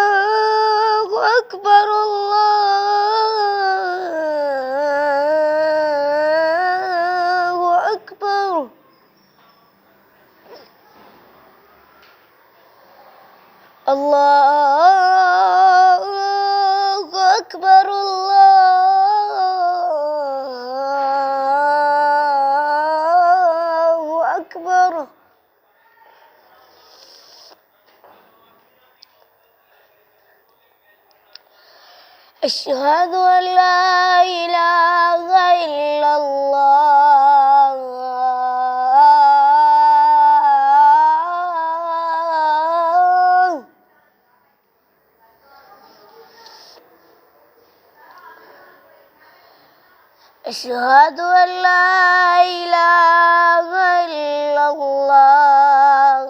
الله أكبر الله أكبر. الله أكبر الله أكبر. أشهد أن لا إله إلا الله أشهد أن لا إله إلا الله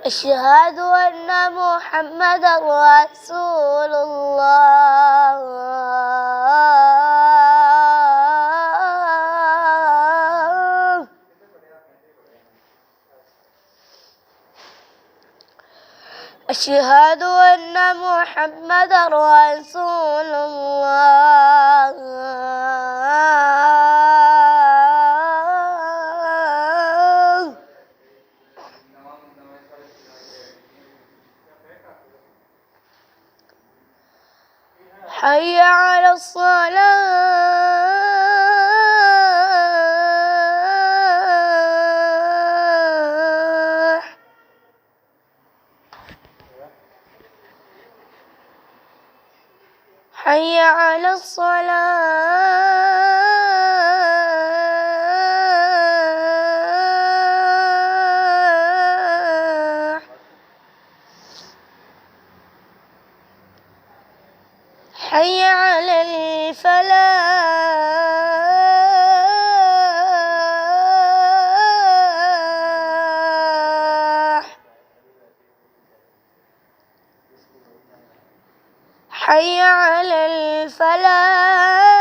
أشهد أن محمدا رسول الله أشهد أن محمدا رسول الله حي على الصلاة. حي على الصلاة. حي على الفلاح. حي على الفلاح.